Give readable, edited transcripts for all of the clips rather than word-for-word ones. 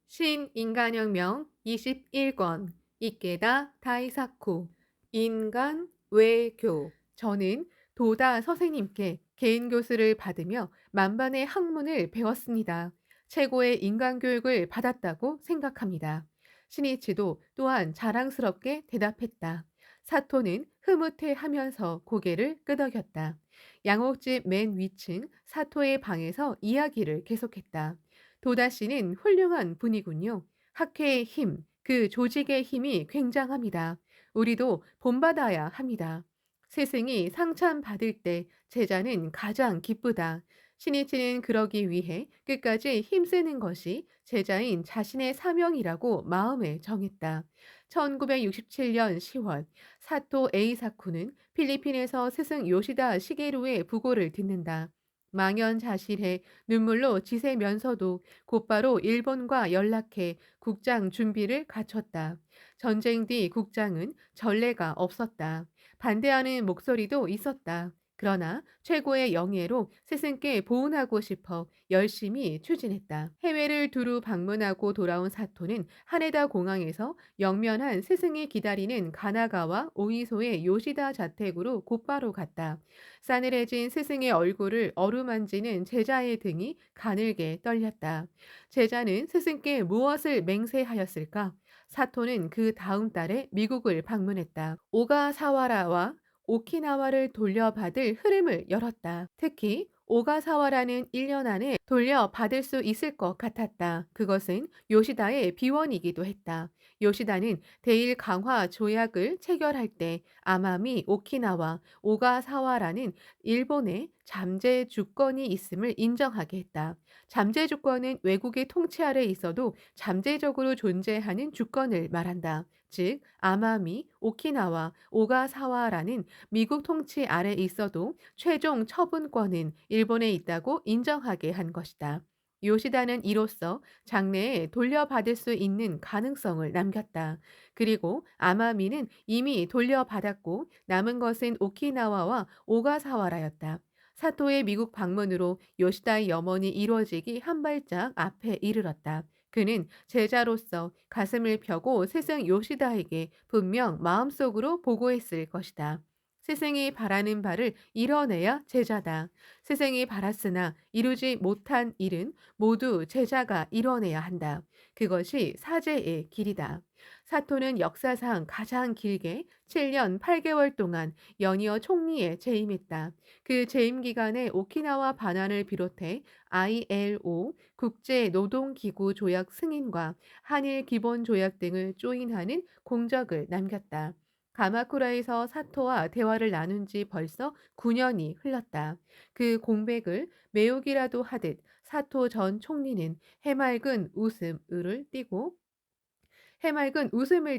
신인간혁명 21권 이케다 다이사쿠 인간 외교. 저는 도다 선생님께 개인 교수를 받으며 만반의 학문을 배웠습니다. 최고의 인간 교육을 받았다고 생각합니다. 신이치도 또한 자랑스럽게 대답했다. 사토는 흐뭇해하면서 고개를 끄덕였다. 양옥집 맨 위층 사토의 방에서 이야기를 계속했다. 도다 씨는 훌륭한 분이군요. 학회의 힘, 그 조직의 힘이 굉장합니다. 우리도 본받아야 합니다. 스승이 상찬받을 때 제자는 가장 기쁘다. 신이치는 그러기 위해 끝까지 힘쓰는 것이 제자인 자신의 사명이라고 마음에 정했다. 1967년 10월, 사토 에이사쿠는 필리핀에서 스승 요시다 시게루의 부고를 듣는다. 망연자실해 눈물로 지새면서도 곧바로 일본과 연락해 국장 준비를 갖췄다. 전쟁 뒤 국장은 전례가 없었다. 반대하는 목소리도 있었다. 그러나 최고의 영예로 스승께 보은하고 싶어 열심히 추진했다. 해외를 두루 방문하고 돌아온 사토는 하네다 공항에서 영면한 스승이 기다리는 가나가와 오이소의 요시다 자택으로 곧바로 갔다. 싸늘해진 스승의 얼굴을 어루만지는 제자의 등이 가늘게 떨렸다. 제자는 스승께 무엇을 맹세하였을까? 사토는 그 다음 달에 미국을 방문했다. 오가사와라와 오키나와를 돌려받을 흐름을 열었다. 특히 오가사와라는 1년 안에 돌려받을 수 있을 것 같았다. 그것은 요시다의 비원이기도 했다. 요시다는 대일 강화 조약을 체결할 때 아마미, 오키나와, 오가사와라는 일본의 잠재 주권이 있음을 인정하게 했다. 잠재 주권은 외국의 통치 아래 있어도 잠재적으로 존재하는 주권을 말한다. 즉, 아마미, 오키나와, 오가사와라는 미국 통치 아래 있어도 최종 처분권은 일본에 있다고 인정하게 한 것이다. 요시다는 이로써 장래에 돌려받을 수 있는 가능성을 남겼다. 그리고 아마미는 이미 돌려받았고 남은 것은 오키나와와 오가사와라였다. 사토의 미국 방문으로 요시다의 염원이 이루어지기 한 발짝 앞에 이르렀다. 그는 제자로서 가슴을 펴고 스승 요시다에게 분명 마음속으로 보고했을 것이다. 스승이 바라는 바를 이뤄내야 제자다. 스승이 바랐으나 이루지 못한 일은 모두 제자가 이뤄내야 한다. 그것이 사제의 길이다. 사토는 역사상 가장 길게 7년 8개월 동안 연이어 총리에 재임했다. 그 재임 기간에 오키나와 반환을 비롯해 ILO 국제노동기구 조약 승인과 한일 기본 조약 등을 조인하는 공적을 남겼다. 가마쿠라에서 사토와 대화를 나눈 지 벌써 9년이 흘렀다. 그 공백을 메우기라도 하듯 사토 전 총리는 해맑은 웃음을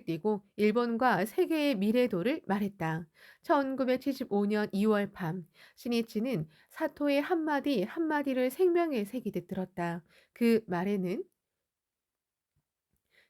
띠고 일본과 세계의 미래도를 말했다. 1975년 2월 밤, 신이치는 사토의 한마디 한마디를 생명에 새기듯 들었다.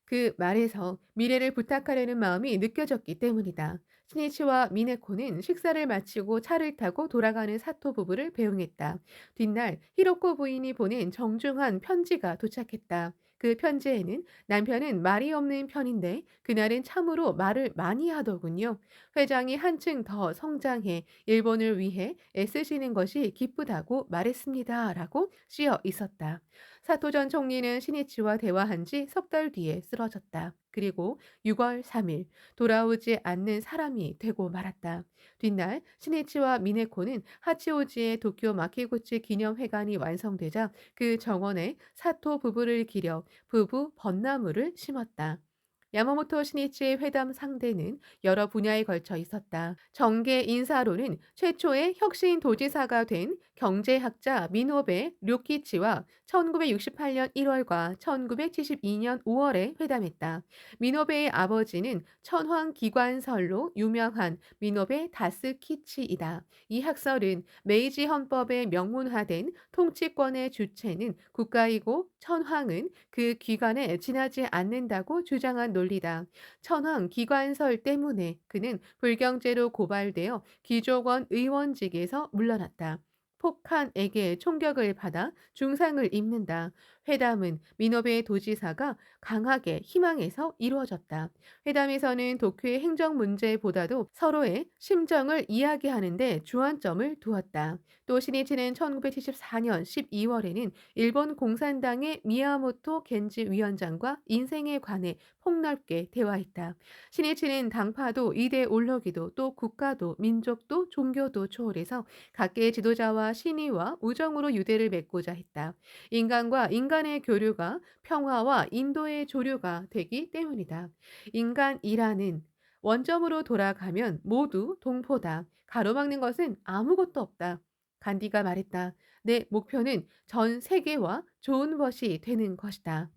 그 말에서 미래를 부탁하려는 마음이 느껴졌기 때문이다. 신이치와 미네코는 식사를 마치고 차를 타고 돌아가는 사토 부부를 배웅했다. 뒷날 히로코 부인이 보낸 정중한 편지가 도착했다. 그 편지에는 남편은 말이 없는 편인데 그날은 참으로 말을 많이 하더군요. 회장이 한층 더 성장해 일본을 위해 애쓰시는 것이 기쁘다고 말했습니다. 라고 쓰여 있었다. 사토 전 총리는 신이치와 대화한 지 석 달 뒤에 쓰러졌다. 그리고 6월 3일 돌아오지 않는 사람이 되고 말았다. 뒷날 신이치와 미네코는 하치오지의 도쿄 마키구치 기념회관이 완성되자 그 정원에 사토 부부를 기려 부부 벚나무를 심었다. 야마모토 신이치의 회담 상대는 여러 분야에 걸쳐 있었다. 정계 인사로는 최초의 혁신 도지사가 된 경제학자 미노베 료키치와 1968년 1월과 1972년 5월에 회담했다. 미노베의 아버지는 천황 기관설로 유명한 미노베 다스키치이다. 이 학설은 메이지 헌법에 명문화된 통치권의 주체는 국가이고 천황은 그 기관에 지나지 않는다고 주장한 논리다. 천황 기관설 때문에 그는 불경죄로 고발되어 기조권 의원직에서 물러났다. 폭한에게 총격을 받아 중상을 입는다. 회담은 미노베 도지사가 강하게 희망해서 이루어졌다. 회담에서는 도쿄의 행정 문제보다도 서로의 심정을 이야기하는 데 주안점을 두었다. 또 시니치는 1974년 12월에는 일본 공산당의 미야모토 겐지 위원장과 인생에 관해 폭넓게 대화했다. 시니치는 당파도 이데올로기도 또 국가도 민족도 종교도 초월해서 각계의 지도자와 신의와 우정으로 유대를 맺고자 했다. 인간과 인간의 교류가 평화와 인도의 조류가 되기 때문이다. 인간이라는 원점으로 돌아가면 모두 동포다. 가로막는 것은 아무것도 없다. 간디가 말했다. 내 목표는 전 세계와 좋은 것이 되는 것이다.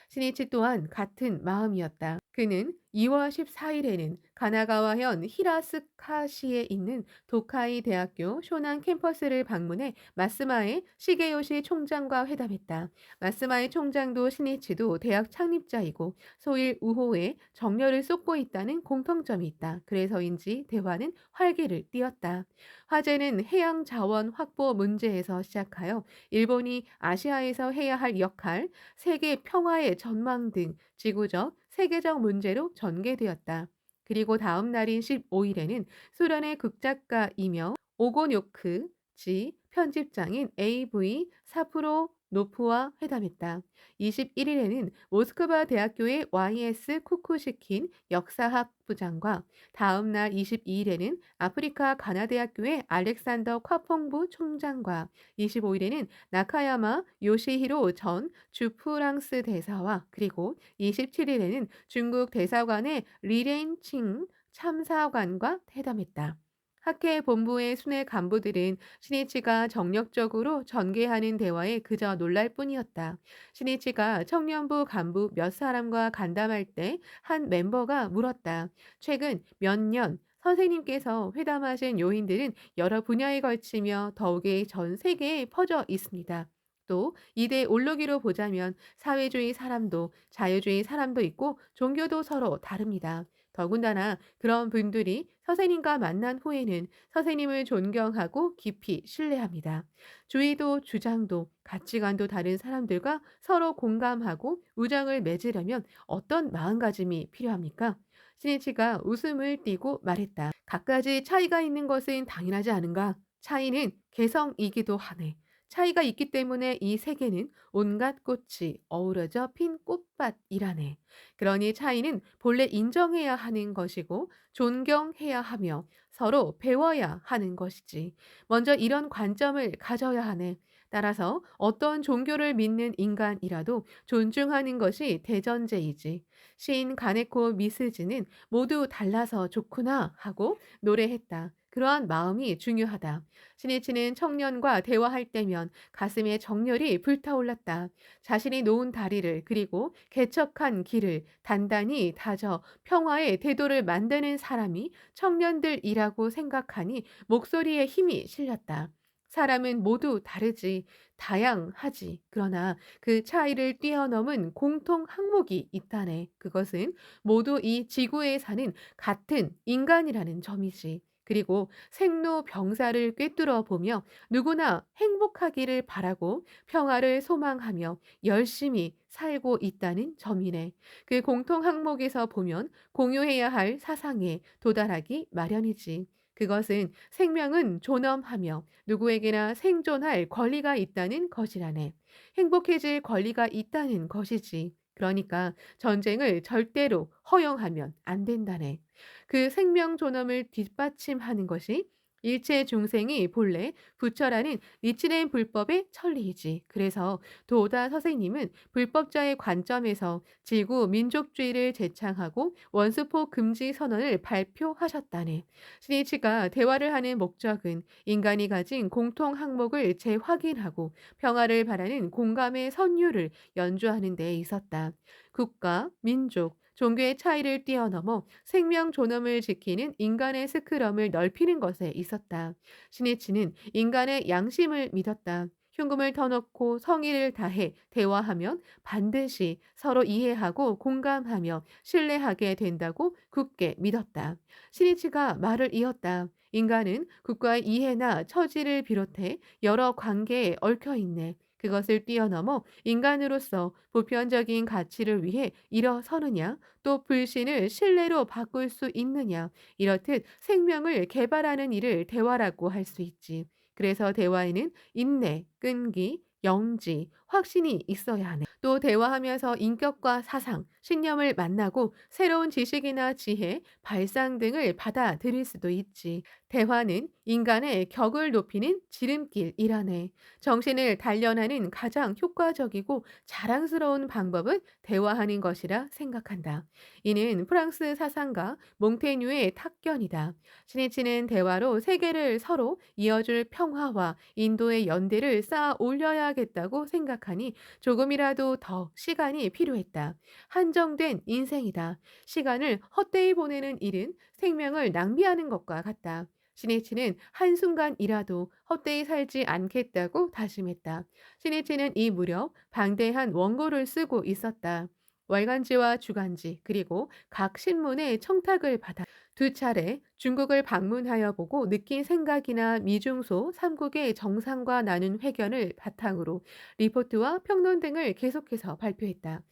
신이치 또한 같은 마음이었다. 그는 2월 14일에는 가나가와현 히라스카시에 있는 도카이 대학교 쇼난 캠퍼스를 방문해 마스마의 시게요시 총장과 회담했다. 마스마의 총장도 신이치도 대학 창립자이고 소일 우호에 정열을 쏟고 있다는 공통점이 있다. 그래서인지 대화는 활기를 띠었다. 화제는 해양 자원 확보 문제에서 시작하여 일본이 아시아에서 해야 할 역할, 세계 평화의 전망 등 지구적, 세계적 문제로 전개되었다. 그리고 다음 날인 15일에는 소련의 극작가이며 오고뇨크 지 편집장인 AV 사프로노프와 회담했다. 21일에는 모스크바 대학교의 YS 쿠쿠시킨 역사학 부장과 다음 날 22일에는 아프리카 가나대학교의 알렉산더 콰퐁부 총장과 25일에는 나카야마 요시히로 전 주프랑스 대사와 그리고 27일에는 중국 대사관의 리렌칭 참사관과 회담했다. 학회 본부의 순회 간부들은 신이치가 정력적으로 전개하는 대화에 그저 놀랄 뿐이었다. 신이치가 청년부 간부 몇 사람과 간담할 때 한 멤버가 물었다. 최근 몇 년 선생님께서 회담하신 요인들은 여러 분야에 걸치며 더욱이 전 세계에 퍼져 있습니다. 또 이대 올로기로 보자면 사회주의 사람도 자유주의 사람도 있고 종교도 서로 다릅니다. 더군다나 그런 분들이 선생님과 만난 후에는 선생님을 존경하고 깊이 신뢰합니다. 주의도 주장도 가치관도 다른 사람들과 서로 공감하고 우정을 맺으려면 어떤 마음가짐이 필요합니까? 신이치가 웃음을 띠고 말했다. 갖가지 차이가 있는 것은 당연하지 않은가? 차이는 개성이기도 하네. 차이가 있기 때문에 이 세계는 온갖 꽃이 어우러져 핀 꽃밭이라네. 그러니 차이는 본래 인정해야 하는 것이고 존경해야 하며 서로 배워야 하는 것이지. 먼저 이런 관점을 가져야 하네. 따라서 어떤 종교를 믿는 인간이라도 존중하는 것이 대전제이지. 시인 가네코 미스즈는 모두 달라서 좋구나 하고 노래했다. 그러한 마음이 중요하다. 신이치는 청년과 대화할 때면 가슴에 정열이 불타올랐다. 자신이 놓은 다리를 그리고 개척한 길을 단단히 다져 평화의 대도를 만드는 사람이 청년들이라고 생각하니 목소리에 힘이 실렸다. 사람은 모두 다르지, 다양하지. 그러나 그 차이를 뛰어넘은 공통 항목이 있다네. 그것은 모두 이 지구에 사는 같은 인간이라는 점이지. 그리고 생로병사를 꿰뚫어 보며 누구나 행복하기를 바라고 평화를 소망하며 열심히 살고 있다는 점이네. 그 공통 항목에서 보면 공유해야 할 사상에 도달하기 마련이지. 그것은 생명은 존엄하며 누구에게나 생존할 권리가 있다는 것이라네. 행복해질 권리가 있다는 것이지. 그러니까 전쟁을 절대로 허용하면 안 된다네. 그 생명 존엄을 뒷받침하는 것이 일체 중생이 본래 부처라는 니치레인 불법의 천리이지. 그래서 도다 선생님은 불법자의 관점에서 지구 민족주의를 제창하고 원수포 금지 선언을 발표하셨다네. 스니치가 대화를 하는 목적은 인간이 가진 공통 항목을 재확인하고 평화를 바라는 공감의 선율을 연주하는 데 있었다. 국가, 민족, 종교의 차이를 뛰어넘어 생명 존엄을 지키는 인간의 스크럼을 넓히는 것에 있었다. 시네치는 인간의 양심을 믿었다. 흉금을 터놓고 성의를 다해 대화하면 반드시 서로 이해하고 공감하며 신뢰하게 된다고 굳게 믿었다. 시니치가 말을 이었다. 인간은 국가의 이해나 처지를 비롯해 여러 관계에 얽혀 있네. 그것을 뛰어넘어 인간으로서 보편적인 가치를 위해 일어서느냐, 또 불신을 신뢰로 바꿀 수 있느냐, 이렇듯 생명을 개발하는 일을 대화라고 할 수 있지. 그래서 대화에는 인내, 끈기, 영지, 확신이 있어야 하네. 또 대화하면서 인격과 사상, 신념을 만나고 새로운 지식이나 지혜, 발상 등을 받아들일 수도 있지. 대화는 인간의 격을 높이는 지름길이라네. 정신을 단련하는 가장 효과적이고 자랑스러운 방법은 대화하는 것이라 생각한다. 이는 프랑스 사상가 몽테뉴의 탁견이다. 시니치는 대화로 세계를 서로 이어줄 평화와 인도의 연대를 쌓아 올려야겠다고 생각하니 조금이라도 더 시간이 필요했다. 한정된 인생이다. 시간을 헛되이 보내는 일은 생명을 낭비하는 것과 같다. 시네치는 한순간이라도 헛되이 살지 않겠다고 다짐했다. 시네치는 이 무렵 방대한 원고를 쓰고 있었다. 월간지와 주간지 그리고 각 신문의 청탁을 받아 두 차례 중국을 방문하여 보고 느낀 생각이나 미중소 3국의 정상과 나눈 회견을 바탕으로 리포트와 평론 등을 계속해서 발표했다.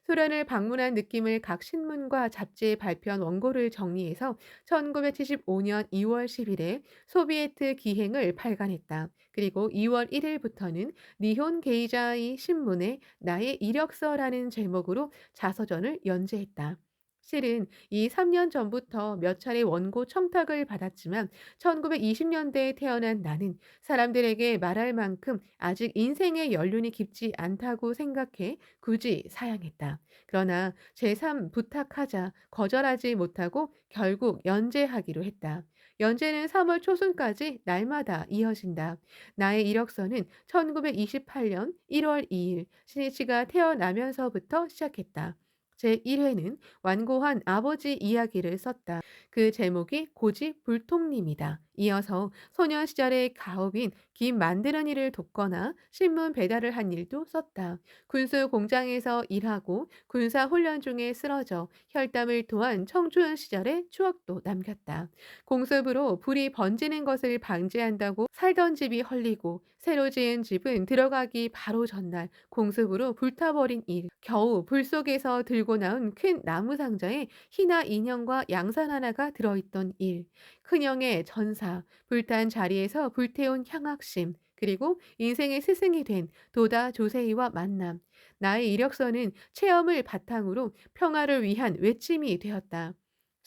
소련을 방문한 느낌을 각 신문과 잡지에 발표한 원고를 정리해서 1975년 2월 10일에 소비에트 기행을 발간했다. 그리고 2월 1일부터는 니혼 게이자이 신문에 나의 이력서라는 제목으로 자서전을 연재했다. 실은 이 3년 전부터 몇 차례 원고 청탁을 받았지만 1920년대에 태어난 나는 사람들에게 말할 만큼 아직 인생의 연륜이 깊지 않다고 생각해 굳이 사양했다. 그러나 제3 부탁하자 거절하지 못하고 결국 연재하기로 했다. 연재는 3월 초순까지 날마다 이어진다. 나의 이력서는 1928년 1월 2일 신이치가 태어나면서부터 시작했다. 제1회는 완고한 아버지 이야기를 썼다. 그 제목이 고집불통님이다. 이어서 소년 시절의 가업인 김 만드는 일을 돕거나 신문 배달을 한 일도 썼다. 군수 공장에서 일하고 군사 훈련 중에 쓰러져 혈담을 토한 청춘 시절의 추억도 남겼다. 공습으로 불이 번지는 것을 방지한다고 살던 집이 헐리고 새로 지은 집은 들어가기 바로 전날 공습으로 불타버린 일, 겨우 불 속에서 들고 나온 큰 나무 상자에 희나 인형과 양산 하나가 들어있던 일, 큰형의 전사, 불탄 자리에서 불태운 향악심, 그리고 인생의 스승이 된 도다 조세이와 만남. 나의 이력서는 체험을 바탕으로 평화를 위한 외침이 되었다.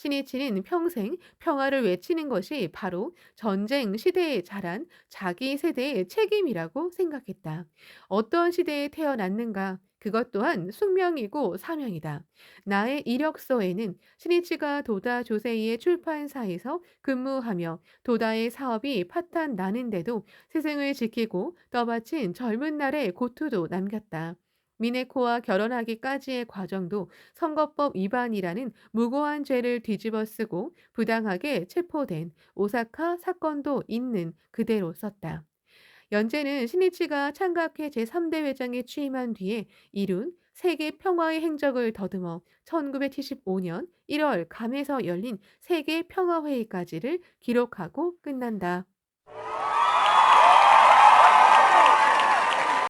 신이치는 평생 평화를 외치는 것이 바로 전쟁 시대에 자란 자기 세대의 책임이라고 생각했다. 어떤 시대에 태어났는가? 그것 또한 숙명이고 사명이다. 나의 이력서에는 신이치가 도다 조세이의 출판사에서 근무하며 도다의 사업이 파탄 나는데도 스승을 지키고 떠받친 젊은 날의 고투도 남겼다. 미네코와 결혼하기까지의 과정도 선거법 위반이라는 무고한 죄를 뒤집어 쓰고 부당하게 체포된 오사카 사건도 있는 그대로 썼다. 연재는 신이치가 창각회 제3대 회장에 취임한 뒤에 이룬 세계 평화의 행적을 더듬어 1975년 1월 감에서 열린 세계 평화회의까지를 기록하고 끝난다.